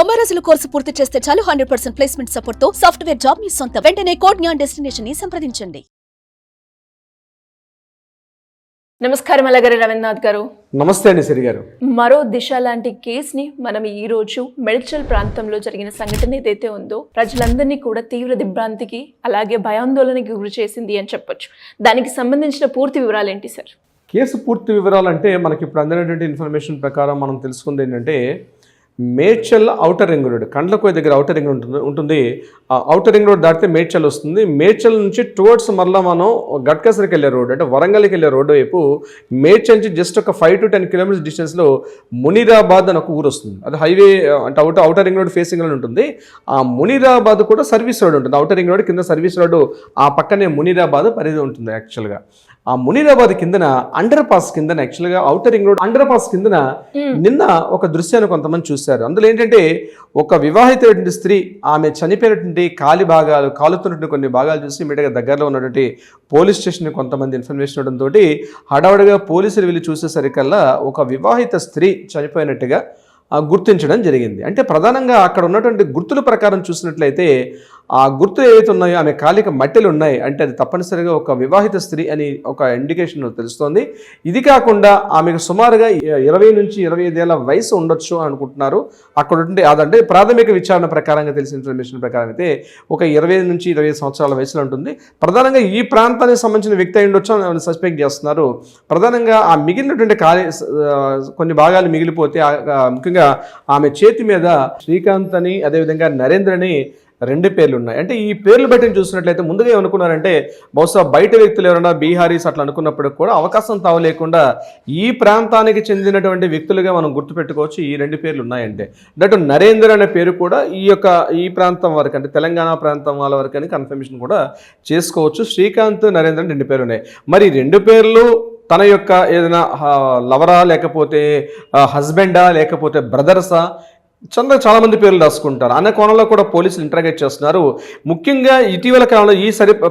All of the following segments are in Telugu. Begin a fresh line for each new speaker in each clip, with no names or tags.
90 రోజుల కోర్సు పూర్తి చేస్తే చాలు 100% ప్లేస్మెంట్ సపోర్ట్ తో సాఫ్ట్వేర్ జాబ్ మీ సొంతం. వెంటనే కోడ్ జ్ఞాన్ డెస్టినేషన్ ని సంప్రదించండి.
నమస్కారం అలగారి రవీంద్రనాథ్ గారు.
నమస్తే అండి సిరి గారు.
మరో దిశ లాంటి కేసుని మనం ఈ రోజు మేడ్చల్ ప్రాంతంలో జరిగిన సంఘటన ఏదైతే ఉందో ప్రజలందరినీ కూడా తీవ్ర దిగ్భ్రాంతికి అలాగే భయాందోళనకి గురి చేసింది అని చెప్పొచ్చు. దానికి సంబంధించిన పూర్తి వివరాలు ఏంటి సార్?
కేసు పూర్తి వివరాలు అంటే మనకి ఇప్పుడు అందినటువంటి ఇన్ఫర్మేషన్ ప్రకారం మనం తెలుసుకుంది ఏంటంటే Medchal outer ring road, Kandlakoya దగ్గర ఔటర్ రింగ్ ఉంటుంది. ఆ ఔటర్ రింగ్ రోడ్ దాటితే మేడ్చల్ వస్తుంది. మేడ్చల్ నుంచి టువర్డ్స్ మరలా మనం గట్కేసరికి వెళ్ళే రోడ్ అంటే వరంగల్కి వెళ్ళే రోడ్డు వైపు మేడ్చల్ నుంచి జస్ట్ ఒక 5 to 10 కిలోమీటర్స్ డిస్టెన్స్లో మునీరాబాద్ అని ఒక ఊరు వస్తుంది. అది హైవే అంటే ఔటర్ రింగ్ రోడ్ ఫేసింగ్లో ఉంటుంది. ఆ మునీరాబాద్ కూడా సర్వీస్ రోడ్ ఉంటుంది. ఔటర్ రింగ్ రోడ్ కింద సర్వీస్ రోడ్డు, ఆ పక్కనే మునీరాబాద్ పరిధి ఉంటుంది. యాక్చువల్గా ఆ మునీరాబాద్ కిందన అండర్ పాస్ కిందన యాక్చువల్గా outer ring road under pass కిందన నిన్న ఒక దృశ్యాన్ని కొంతమంది చూశారు. అందులో ఏంటంటే ఒక వివాహితటువంటి స్త్రీ ఆమె చనిపోయినటువంటి కాలుతున్నటువంటి కొన్ని భాగాలు చూసి ఇమీడియట్గా దగ్గరలో ఉన్నటువంటి పోలీస్ స్టేషన్ కొంతమంది ఇన్ఫర్మేషన్ ఇవ్వడంతో హడావుడిగా పోలీసులు వెళ్ళి చూసేసరికల్లా ఒక వివాహిత స్త్రీ చనిపోయినట్టుగా గుర్తించడం జరిగింది. అంటే ప్రధానంగా అక్కడ ఉన్నటువంటి గుర్తుల ప్రకారం చూసినట్లయితే ఆ గుర్తులు ఏవైతే ఉన్నాయో ఆమె కాలిక మట్టెలు ఉన్నాయి అంటే అది తప్పనిసరిగా ఒక వివాహిత స్త్రీ అని ఒక ఇండికేషన్ తెలుస్తోంది. ఇది కాకుండా ఆమెకు సుమారుగా 20 నుంచి 25 ఏళ్ల వయసు ఉండొచ్చు అని అనుకుంటున్నారు. అక్కడ ఉంటే అదంటే ప్రాథమిక విచారణ ప్రకారంగా తెలిసిన ఇన్ఫర్మేషన్ ప్రకారం అయితే ఒక 20 నుంచి 25 సంవత్సరాల వయసులో ఉంటుంది. ప్రధానంగా ఈ ప్రాంతానికి సంబంధించిన వ్యక్తి అయి ఉండొచ్చు అని సస్పెక్ట్ చేస్తున్నారు. ప్రధానంగా ఆ మిగిలినటువంటి కొన్ని భాగాలు మిగిలిపోతే ముఖ్యంగా ఆమె చేతి మీద శ్రీకాంత్ అని అదేవిధంగా నరేంద్రని 2 పేర్లు ఉన్నాయి. అంటే ఈ పేర్లు బట్టి చూసినట్లయితే ముందుగా ఏమనుకున్నారంటే బహుశా బయట వ్యక్తులు ఎవరైనా బీహారీస్ అట్లా అనుకున్నప్పుడు కూడా అవకాశం తావలేకుండా ఈ ప్రాంతానికి చెందినటువంటి వ్యక్తులుగా మనం గుర్తుపెట్టుకోవచ్చు. ఈ 2 పేర్లు ఉన్నాయంటే దట్ నరేంద్ర అనే పేరు కూడా ఈ ప్రాంతం వరకు అంటే తెలంగాణ ప్రాంతం వాళ్ళ వరకు అని కన్ఫర్మేషన్ కూడా చేసుకోవచ్చు. శ్రీకాంత్ నరేంద్ర 2 పేర్లు ఉన్నాయి. మరి 2 పేర్లు తన యొక్క ఏదైనా లవరా లేకపోతే హస్బెండా లేకపోతే బ్రదర్సా చాలా మంది పేర్లు రాసుకుంటారు అనే కోణంలో కూడా పోలీసులు ఇంటరాగేట్ చేస్తున్నారు. ముఖ్యంగా ఇటీవల కాలంలో ఈ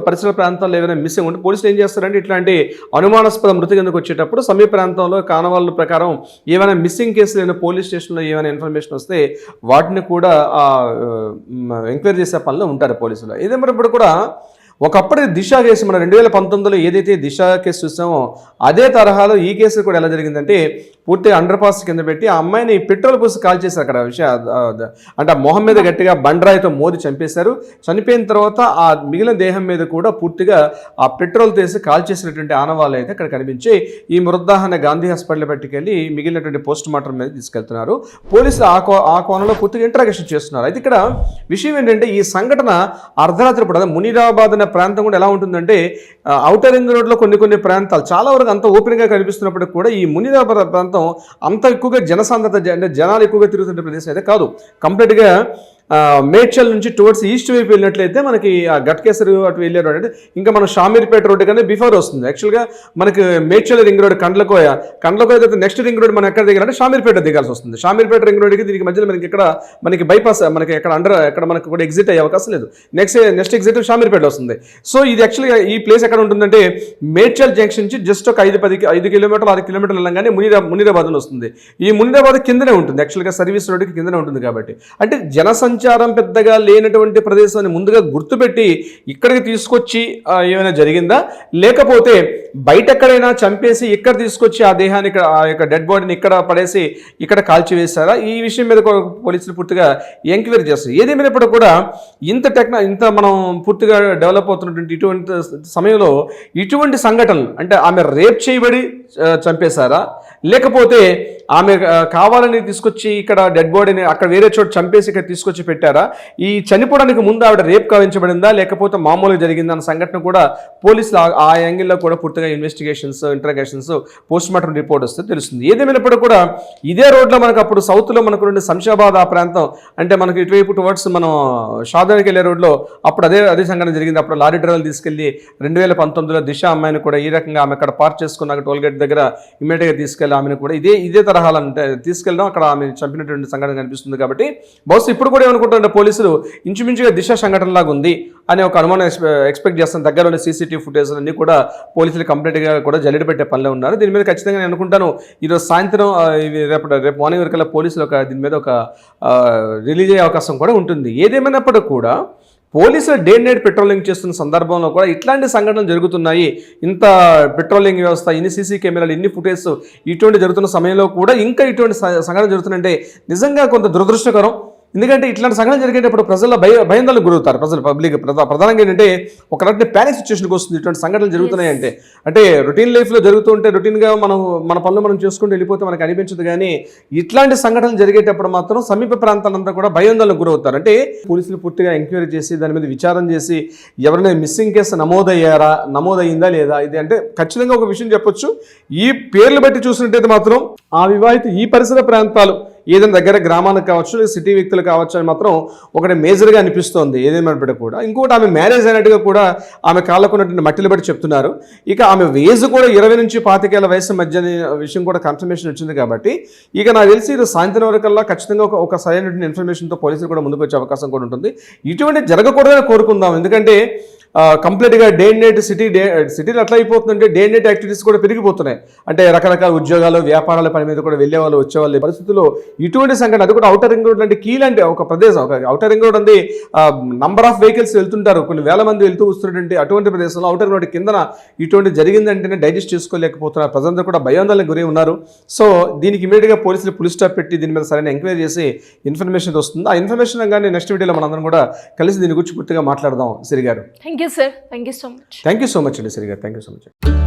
పరిసర ప్రాంతాల్లో ఏమైనా మిస్సింగ్ ఉంటే పోలీసులు ఏం చేస్తారంటే ఇట్లాంటి అనుమానాస్పద మృతి కిందకు వచ్చేటప్పుడు సమీప ప్రాంతంలో కానవాళ్ళ ప్రకారం ఏమైనా మిస్సింగ్ కేసులు ఏమైనా పోలీస్ స్టేషన్లో ఏమైనా ఇన్ఫర్మేషన్ వస్తే వాటిని కూడా ఎంక్వైరీ చేసే పనిలో ఉంటారు పోలీసులు. ఇదేమన్నప్పుడు కూడా ఒకప్పుడు దిశ కేసు మన 2019లో ఏదైతే దిశ కేసు చూసామో అదే తరహాలో ఈ కేసు కూడా ఎలా జరిగిందంటే పూర్తిగా అండర్ పాస్ కింద పెట్టి ఆ అమ్మాయిని పెట్రోల్ పోసి కాల్ చేశారు. అక్కడ అంటే ఆ మొహం మీద గట్టిగా బండరాయితో మోది చంపేశారు. చనిపోయిన తర్వాత ఆ మిగిలిన దేహం మీద కూడా పూర్తిగా ఆ పెట్రోల్ తీసి కాల్ చేసినటువంటి ఆనవాళ్ళు అయితే అక్కడ కనిపించి ఈ మృతదేహాన్ని గాంధీ హాస్పిటల్ పట్టుకెళ్ళి మిగిలినటువంటి పోస్ట్ మార్టం మీద తీసుకెళ్తున్నారు. పోలీసులు ఆ కోణంలో పూర్తిగా ఇంటరాగేషన్ చేస్తున్నారు. అయితే ఇక్కడ విషయం ఏంటంటే ఈ సంఘటన అర్ధరాత్రి పూట ప్రాంతం కూడా ఎలా ఉంటుందంటే ఔటర్ రింగ్ రోడ్లో కొన్ని ప్రాంతాలు చాలా వరకు అంత ఓపెన్గా కనిపిస్తున్నప్పటికీ కూడా ఈ మునీరాబాద్ ప్రాంతం అంత ఎక్కువగా జనసాంద్రత అంటే జనాలు ఎక్కువగా తిరుగుతున్న ప్రదేశం అయితే కాదు. కంప్లీట్గా మేడ్చల్ నుంచి టువర్డ్స్ ఈస్ట్ వైపు వెళ్ళినట్లయితే మనకి ఆ గట్కేసరి అటు వెళ్ళే రోడ్ అంటే ఇంకా మనం షామీర్పేట రోడ్డు కానీ బిఫోర్ వస్తుంది. యాక్చువల్గా మనకి మేడ్చల్ రింగ్ రోడ్ కండ్లకోయ అయితే నెక్స్ట్ రింగ్ రోడ్ మనం ఎక్కడ దిగాలంటే షామీర్పేట దిగాల్సి వస్తుంది. షామీర్పేట రింగ్ రోడ్కి దీనికి మధ్యలో మనకి బైపాస్ మనకి ఎక్కడ మనకు కూడా ఎగ్జిట్ అయ్యే అవకాశం లేదు. నెక్స్ట్ ఎగ్జిట్ షామీర్పేట వస్తుంది. సో ఇది యాక్చువల్గా ఈ ప్లేస్ ఎక్కడ ఉంటుందంటే మేడ్చల్ జంక్షన్ నుంచి జస్ట్ ఒక 5 కిలోమీటర్లు 6 కిలోమీటర్లు వెళ్ళంగానే మునీరాబాద్లో వస్తుంది. ఈ మునీరాబాద్ కిందనే ఉంటుంది. యాక్చువల్గా సర్వీస్ రోడ్డుకి కిందనే ఉంటుంది. కాబట్టి అంటే సంచారం పెద్దగా లేనటువంటి ప్రదేశాన్ని ముందుగా గుర్తుపెట్టి ఇక్కడికి తీసుకొచ్చి ఏమైనా జరిగిందా లేకపోతే బయట ఎక్కడైనా చంపేసి ఇక్కడ తీసుకొచ్చి ఆ దేహాన్ని ఆ యొక్క డెడ్ బాడీని ఇక్కడ పడేసి ఇక్కడ కాల్చివేశారా? ఈ విషయం మీద పోలీసులు పూర్తిగా ఎంక్వైరీ చేస్తారు. ఏదేమైనప్పుడు కూడా ఇంత మనం పూర్తిగా డెవలప్ అవుతున్నటువంటి ఇటువంటి సమయంలో ఇటువంటి సంఘటనలు అంటే ఆమె రేప్ చేయబడి చంపేశారా లేకపోతే ఆమె కావాలని తీసుకొచ్చి ఇక్కడ డెడ్ బాడీని అక్కడ వేరే చోట చంపేసి ఇక్కడ తీసుకొచ్చి పెట్టారా? ఈ చనిపోవడానికి ముందు ఆవిడ రేప్ కావించబడిందా లేకపోతే మామూలుగా జరిగిందా అన్న సంఘటన కూడా పోలీసులు ఆ యాంగిల్లో కూడా పూర్తిగా investigations interrogations post mortem report వస్తే తెలుస్తుంది. ఏదేమైనప్పుడు కూడా ఇదే రోడ్లో మనకు అప్పుడు సౌత్లో మనకు రెండు శంషాబాద్ ఆ ప్రాంతం అంటే మనకు ఇటువైపు టువర్డ్స్ మనం షాదానికి వెళ్ళే రోడ్లో అప్పుడు అదే సంఘటన జరిగింది. అప్పుడు లారీ డ్రైవర్లు తీసుకెళ్లి 2019లో దిశ అమ్మాయిని కూడా ఈ రకంగా ఆమె అక్కడ పార్క్ చేసుకున్నాక టోల్గేట్ దగ్గర ఇమీడియట్గా తీసుకెళ్లి ఆమెను కూడా ఇదే తరహాలు అంటే తీసుకెళ్ళడం అక్కడ ఆమె చంపినటువంటి సంఘటన కనిపిస్తుంది. కాబట్టి బహుశా ఇప్పుడు కూడా ఏమనుకుంటారంటే పోలీసులు ఇంచుమించుగా దిశ సంఘటనలాగా ఉంది అనే ఒక అనుమానం ఎక్స్పెక్ట్ చేస్తాను. దగ్గరలోని సీసీటీవీ ఫుటేజ్ అన్ని కూడా పోలీసులు కంప్లీట్గా కూడా జల్లెడ పెట్టే పనిలో ఉన్నారు. దీని మీద ఖచ్చితంగా నేను అనుకుంటాను ఈరోజు సాయంత్రం రేపు మార్నింగ్ వరకల్లా పోలీసులు దీని మీద ఒక రిలీజ్ అయ్యే అవకాశం కూడా ఉంటుంది. ఏదేమైనప్పటికీ కూడా పోలీసులు డే నైట్ పెట్రోలింగ్ చేస్తున్న సందర్భంలో కూడా ఇట్లాంటి సంఘటనలు జరుగుతున్నాయి. ఇంత పెట్రోలింగ్ వ్యవస్థ, ఇన్ని సీసీ కెమెరాలు, ఇన్ని ఫుటేజ్ ఇటువంటి జరుగుతున్న సమయంలో కూడా ఇంకా ఇటువంటి సంఘటన జరుగుతుందంటే నిజంగా కొంత దురదృష్టకరం. ఎందుకంటే ఇట్లాంటి సంఘటన జరిగేటప్పుడు ప్రజల్లో భయాందోళనకు గురవుతారు. ప్రజలు పబ్లిక్ ప్రధానంగా ఏంటంటే ఒక రకమైన ప్యానిక్ సిచ్యువేషన్కి వస్తుంది ఇటువంటి సంఘటనలు జరుగుతున్నాయంటే. అంటే రొటీన్ లైఫ్లో జరుగుతుంటే రొటీన్గా మన పనులు మనం చేసుకుంటూ వెళ్ళిపోతే మనకు అనిపించదు. కానీ ఇట్లాంటి సంఘటనలు జరిగేటప్పుడు మాత్రం సమీప ప్రాంతాలంతా కూడా భయాందోళనకు గురవుతారు. అంటే పోలీసులు పూర్తిగా ఎంక్వైరీ చేసి దాని మీద విచారం చేసి ఎవరైనా మిస్సింగ్ కేసు నమోదయ్యిందా లేదా ఇది అంటే ఖచ్చితంగా ఒక విషయం చెప్పొచ్చు. ఈ పేర్లు బట్టి చూసినట్టయితే మాత్రం ఆ వివాహిత ఈ పరిసర ప్రాంతాలు ఏదైనా దగ్గర గ్రామానికి కావచ్చు లేదా సిటీ వ్యక్తులు కావచ్చు అని మాత్రం ఒకటి మేజర్గా అనిపిస్తోంది. ఏదేమైనప్పటికీ కూడా ఇంకోటి ఆమె మ్యారేజ్ అయినట్టుగా కూడా ఆమె కాళ్ళకు ఉన్నటువంటి మట్టిలు బట్టి చెప్తున్నారు. ఇక ఆమె ఏజ్ కూడా 20 నుంచి 25 ఏళ్ల వయసు మధ్య విషయం కూడా కన్ఫర్మేషన్ వచ్చింది. కాబట్టి ఇక నాకు తెలిసి ఇది సాయంత్రం వరకల్లా ఖచ్చితంగా ఒక సరైనటువంటి ఇన్ఫర్మేషన్తో పోలీసులు కూడా ముందుకు వచ్చే అవకాశం కూడా ఉంటుంది. ఇటువంటి జరగకూడదని కోరుకుందాం. ఎందుకంటే కంప్లీట్గా డే అండ్ నైట్ సిటీలో ఎట్లా అయిపోతుందంటే డే అండ్ నైట్ యాక్టివిటీస్ కూడా పెరిగిపోతున్నాయి. అంటే రకరకాల ఉద్యోగాలు వ్యాపారాల పని మీద కూడా వెళ్ళేవాళ్ళు వచ్చేవాళ్ళు పరిస్థితుల్లో ఇటువంటి సంఘటన, అది కూడా అవుటర్ రింగ్ రోడ్ లాంటి కీ లాంటి ఒక ప్రదేశం. ఒక అవుటర్ రింగ్ రోడ్ అంది నంబర్ ఆఫ్ వెహికల్స్ వెళ్తుంటారు, కొన్ని వేల మంది వెళ్తూ వస్తున్నటువంటి అటువంటి ప్రదేశంలో అవుటర్ రోడ్ కిందన ఇటువంటి జరిగిందంటేనే డైజెస్ట్ చేసుకోలేకపోతున్నారు. ప్రజలందరూ కూడా భయాందోళనకు గురి ఉన్నారు. సో దీనికి ఇమీడియట్గా పోలీసులు పులి స్టాప్ పెట్టి దీని మీద సరైన ఎంక్వైరీ చేసి ఇన్ఫర్మేషన్ వస్తుంది. ఆ ఇన్ఫర్మేషన్ కానీ నెక్స్ట్ వీడియోలో మనందరం కూడా కలిసి దీని గురించి పూర్తిగా మాట్లాడదాం. సిరి గారు,
thank you sir. Thank you so much.
Thank you so much అండి సిరి గారు. Thank you so much.